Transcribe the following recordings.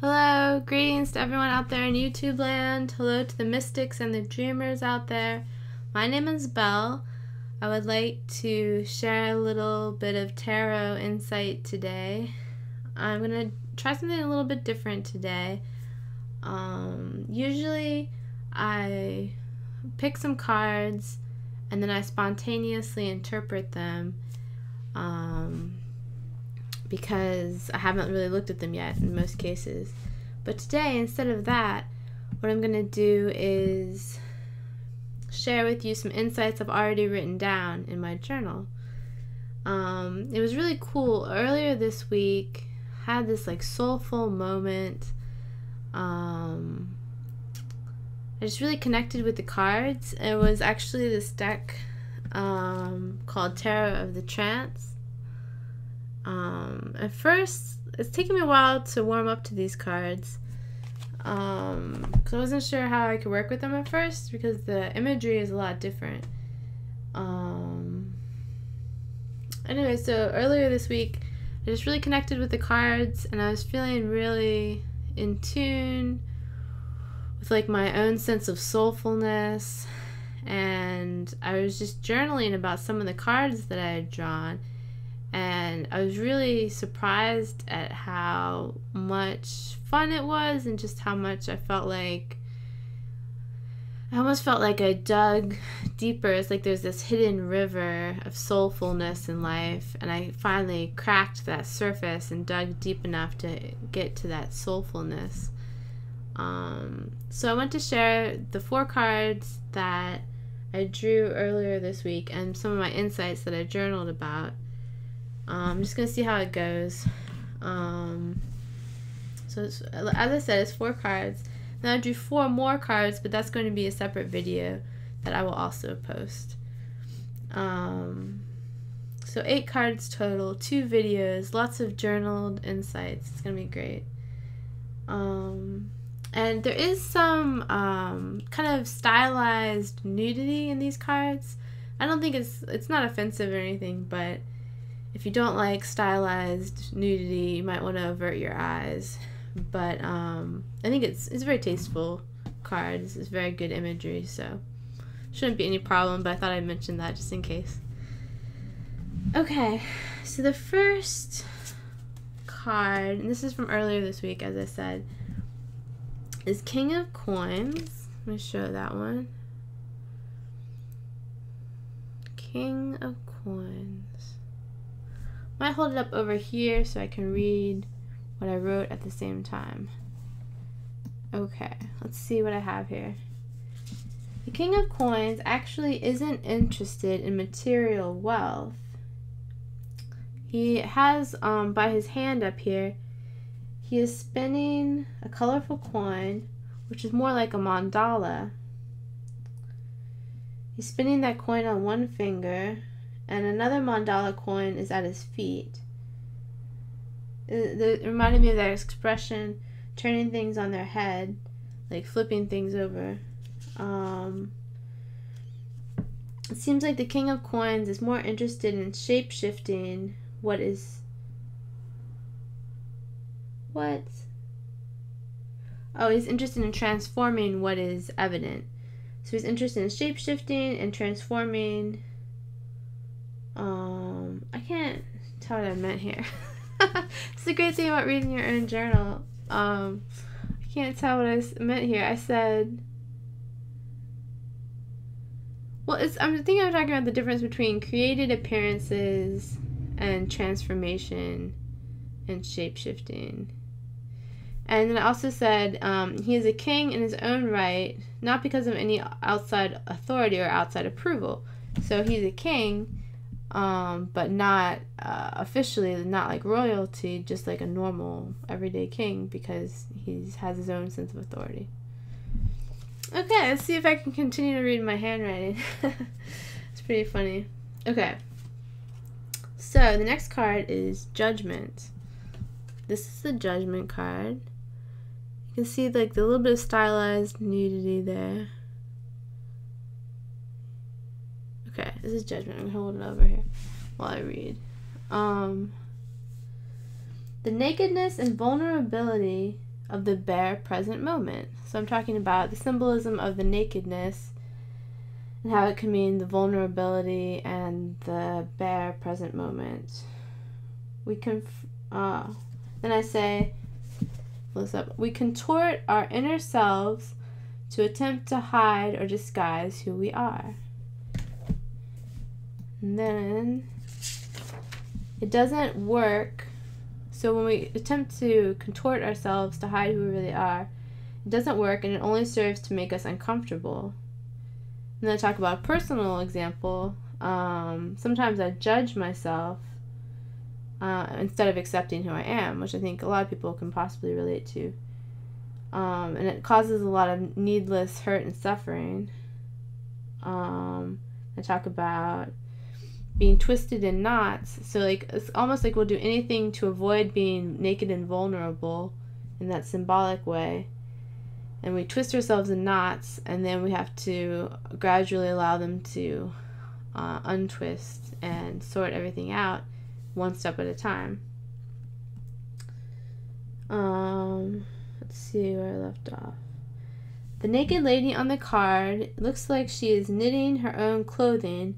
Hello, greetings to everyone out there in YouTube land. Hello to the mystics and the dreamers out there. My name is Belle. I would like to share a little bit of tarot insight today. I'm going to try something a little bit different today. Usually I pick some cards and then I spontaneously interpret them because I haven't really looked at them yet in most cases. But today, instead of that, what I'm going to do is share with you some insights I've already written down in my journal. It was really cool. Earlier this week, I had this like soulful moment. I just really connected with the cards. It was actually this deck called Tarot of the Trance. At first, it's taken me a while to warm up to these cards because I wasn't sure how I could work with them at first because the imagery is a lot different. Anyway, so earlier this week, I just really connected with the cards and I was feeling really in tune with like my own sense of soulfulness, and I was just journaling about some of the cards that I had drawn. And I was really surprised at how much fun it was and just how much I almost felt like I dug deeper. It's like there's this hidden river of soulfulness in life, and I finally cracked that surface and dug deep enough to get to that soulfulness. So I want to share the 4 cards that I drew earlier this week and some of my insights that I journaled about. I'm just going to see how it goes. So as I said, it's 4 cards. Now I drew 4 more cards, but that's going to be a separate video that I will also post. So 8 cards total, 2 videos, lots of journaled insights. It's going to be great. And there is some kind of stylized nudity in these cards. I don't think it's not offensive or anything, but if you don't like stylized nudity, you might want to avert your eyes. But I think it's a very tasteful card. It's very good imagery, so shouldn't be any problem, but I thought I'd mention that just in case. Okay, so the first card, and this is from earlier this week, as I said, is King of Coins. Let me show that one. King of Coins. Might hold it up over here so I can read what I wrote at the same time. Okay, let's see what I have here. The King of Coins actually isn't interested in material wealth. He has, by his hand up here, he is spinning a colorful coin, which is more like a mandala. He's spinning that coin on one finger, and another mandala coin is at his feet. It reminded me of that expression, turning things on their head, like flipping things over. It seems like the King of Coins is more interested in shape-shifting he's interested in transforming what is evident. So he's interested in shape-shifting and transforming. I can't tell what I meant here. It's the great thing about reading your own journal. I can't tell what I meant here. I said, well, I'm talking about the difference between created appearances and transformation and shape-shifting. And then I also said he is a king in his own right, not because of any outside authority or outside approval. So he's a king, but not officially, not like royalty, just like a normal everyday king, because he has his own sense of authority. Okay, let's see if I can continue to read my handwriting. It's pretty funny. Okay, so the next card is Judgement. This is the Judgement card. You can see like the little bit of stylized nudity there. Okay, this is Judgement. I'm gonna hold it over here while I read. The nakedness and vulnerability of the bare present moment. So I'm talking about the symbolism of the nakedness and how it can mean the vulnerability and the bare present moment. Then I say, we contort our inner selves to attempt to hide or disguise who we are. And then it doesn't work. So when we attempt to contort ourselves to hide who we really are, it doesn't work, and it only serves to make us uncomfortable. And then I talk about a personal example. Sometimes I judge myself instead of accepting who I am, which I think a lot of people can possibly relate to. And it causes a lot of needless hurt and suffering. I talk about being twisted in knots. So like it's almost like we'll do anything to avoid being naked and vulnerable in that symbolic way. And we twist ourselves in knots, and then we have to gradually allow them to untwist and sort everything out one step at a time. Let's see where I left off. The naked lady on the card looks like she is knitting her own clothing,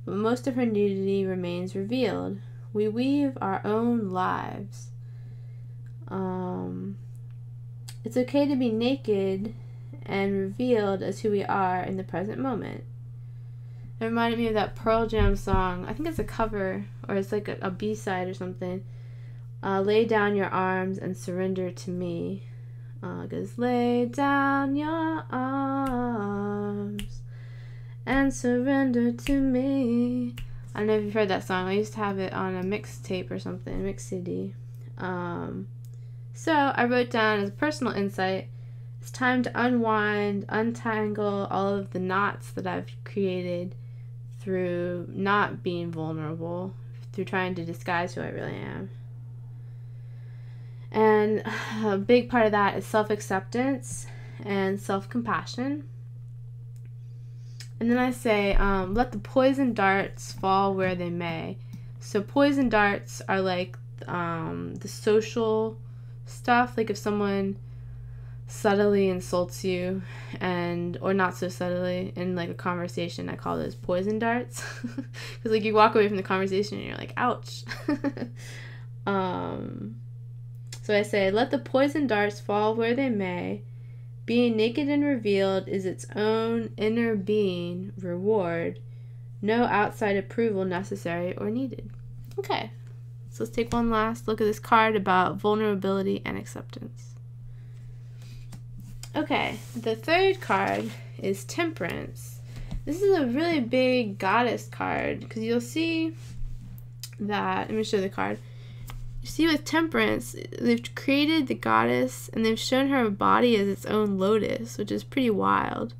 but most of her nudity remains revealed. We weave our own lives. It's okay to be naked and revealed as who we are in the present moment. It reminded me of that Pearl Jam song. I think it's a cover, or it's like a B-side or something. Lay down your arms and surrender to me. It goes, lay down your arms and surrender to me. I don't know if you've heard that song. I used to have it on a mixtape or something, mix CD. So I wrote down as a personal insight, it's time to unwind, untangle all of the knots that I've created through not being vulnerable, through trying to disguise who I really am. And a big part of that is self-acceptance and self-compassion. And then I say, let the poison darts fall where they may. So poison darts are like the social stuff, like if someone subtly insults you, or not so subtly in like a conversation, I call those poison darts, because like you walk away from the conversation and you're like, ouch. So I say, let the poison darts fall where they may. Being naked and revealed is its own inner being reward. No outside approval necessary or needed. Okay. So let's take one last look at this card about vulnerability and acceptance. Okay, the third card is Temperance. This is a really big goddess card, because you'll see that, let me show the card. You see with Temperance, they've created the goddess and they've shown her body as its own lotus, which is pretty wild.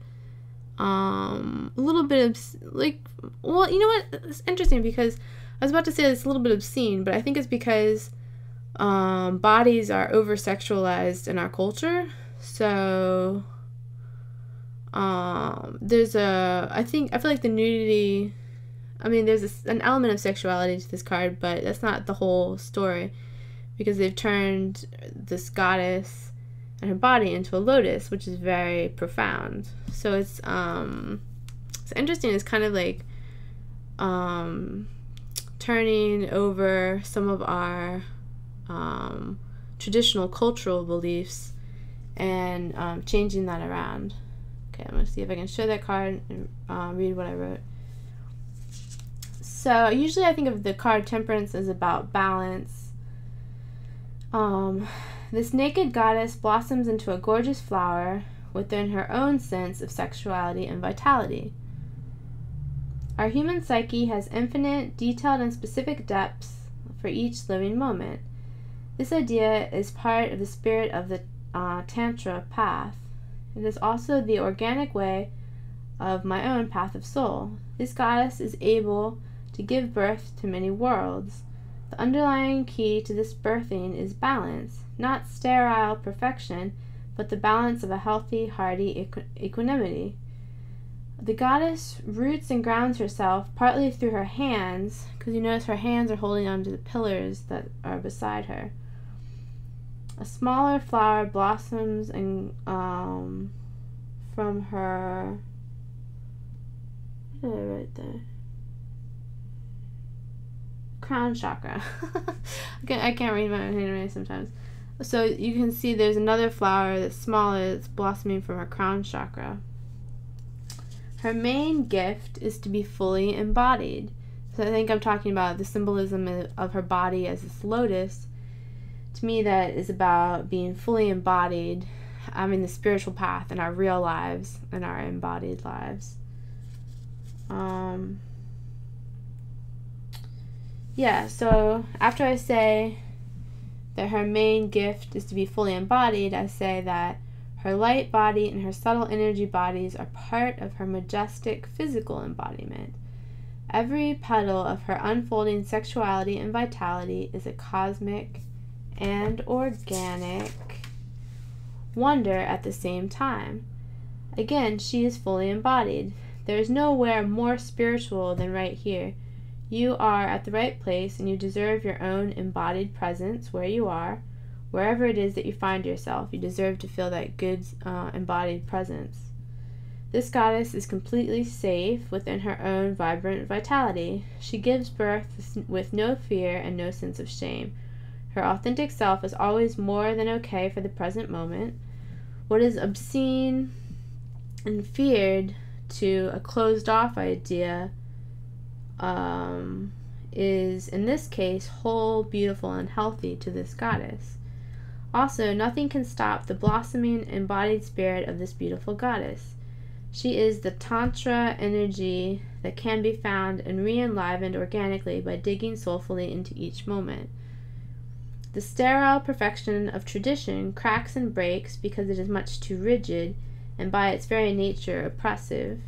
A little bit of, like, well, you know what? It's interesting because I was about to say it's a little bit obscene, but I think it's because bodies are over-sexualized in our culture. So I feel like the nudity, I mean, there's an element of sexuality to this card, but that's not the whole story, because they've turned this goddess and her body into a lotus, which is very profound. So it's interesting. It's kind of like turning over some of our traditional cultural beliefs and changing that around. Okay, I'm going to see if I can show that card and read what I wrote. So usually I think of the card Temperance as about balance. This naked goddess blossoms into a gorgeous flower within her own sense of sexuality and vitality. Our human psyche has infinite, detailed, and specific depths for each living moment. This idea is part of the spirit of the Tantra path. It is also the organic way of my own path of soul. This goddess is able to give birth to many worlds. The underlying key to this birthing is balance, not sterile perfection, but the balance of a healthy, hardy equanimity. The goddess roots and grounds herself partly through her hands, because you notice her hands are holding onto the pillars that are beside her. A smaller flower blossoms and from her. What did I write there? Crown chakra. I can't read my handwriting sometimes. So you can see there's another flower that's smaller that's blossoming from her crown chakra. Her main gift is to be fully embodied. So I think I'm talking about the symbolism of her body as this lotus. To me, that is about being fully embodied, in the spiritual path in our real lives and our embodied lives. So after I say that her main gift is to be fully embodied, I say that her light body and her subtle energy bodies are part of her majestic physical embodiment. Every petal of her unfolding sexuality and vitality is a cosmic and organic wonder at the same time. Again, she is fully embodied. There is nowhere more spiritual than right here. You are at the right place, and you deserve your own embodied presence where you are. Wherever it is that you find yourself, you deserve to feel that good embodied presence. This goddess is completely safe within her own vibrant vitality. She gives birth with no fear and no sense of shame. Her authentic self is always more than okay for the present moment. What is obscene and feared to a closed-off idea is, in this case, whole, beautiful, and healthy to this goddess. Also, nothing can stop the blossoming embodied spirit of this beautiful goddess. She is the Tantra energy that can be found and re-enlivened organically by digging soulfully into each moment. The sterile perfection of tradition cracks and breaks because it is much too rigid and by its very nature oppressive.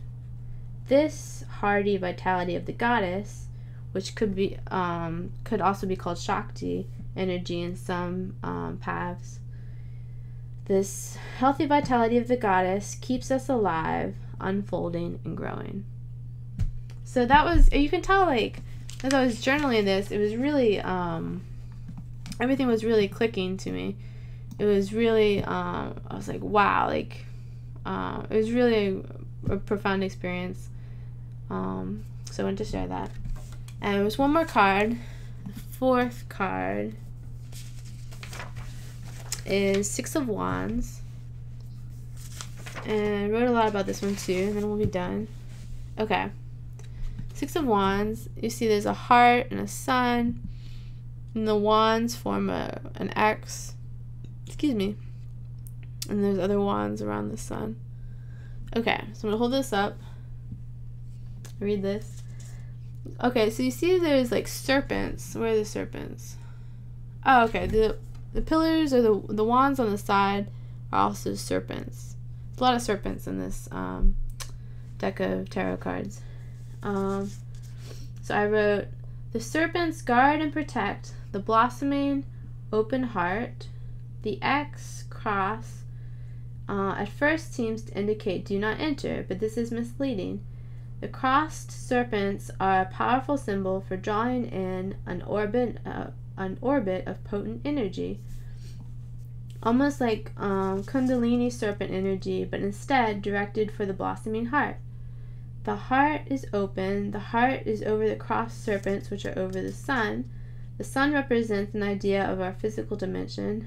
This hardy vitality of the goddess, which could also be called Shakti energy in some paths, this healthy vitality of the goddess keeps us alive, unfolding, and growing. So that was, you can tell, like, as I was journaling this, it was really, everything was really clicking to me. It was really, I was like, wow, like, it was really a profound experience. So I wanted to share that. And there was one more card. The fourth card is Six of Wands. And I wrote a lot about this one too, and then we'll be done. Okay. Six of Wands. You see there's a heart and a sun. And the wands form an X. Excuse me. And there's other wands around the sun. Okay, so I'm going to hold this up. Read this. Okay, so you see there's like serpents. Where are the serpents? Oh, okay. The pillars or the wands on the side are also serpents. There's a lot of serpents in this deck of tarot cards. So I wrote, the serpents guard and protect the blossoming open heart. The X cross at first seems to indicate do not enter, but this is misleading. The crossed serpents are a powerful symbol for drawing in an orbit of potent energy, almost like Kundalini serpent energy, but instead directed for the blossoming heart. The heart is open. The heart is over the crossed serpents, which are over the sun. The sun represents an idea of our physical dimension.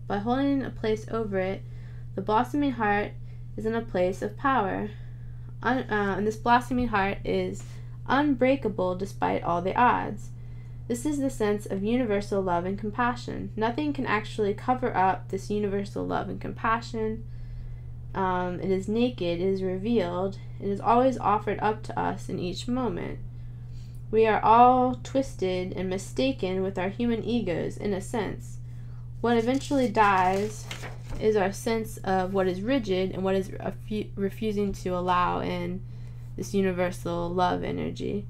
By holding a place over it, the blossoming heart is in a place of power. And this blossoming heart is unbreakable despite all the odds. This is the sense of universal love and compassion. Nothing can actually cover up this universal love and compassion. It is naked, it is revealed, it is always offered up to us in each moment. We are all twisted and mistaken with our human egos, in a sense. What eventually dies is our sense of what is rigid and what is refusing to allow in this universal love energy.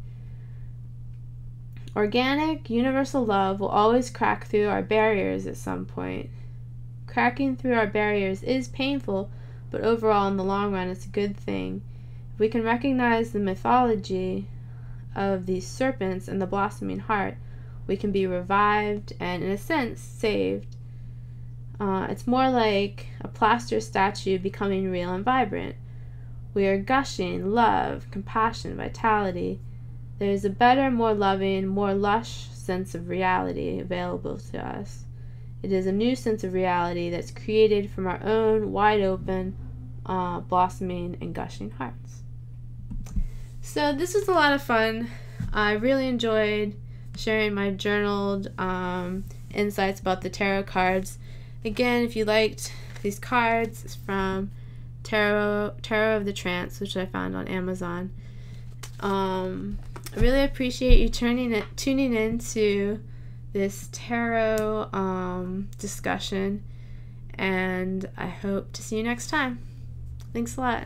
Organic, universal love will always crack through our barriers at some point. Cracking through our barriers is painful, but overall, in the long run, it's a good thing. If we can recognize the mythology of these serpents and the blossoming heart, we can be revived and, in a sense, saved. It's more like a plaster statue becoming real and vibrant. We are gushing love, compassion, vitality. There is a better, more loving, more lush sense of reality available to us. It is a new sense of reality that's created from our own wide open, blossoming, and gushing hearts. So this was a lot of fun. I really enjoyed sharing my journaled insights about the tarot cards. Again, if you liked these cards, it's from Tarot of the Trance, which I found on Amazon. I really appreciate you tuning in to this tarot discussion, and I hope to see you next time. Thanks a lot.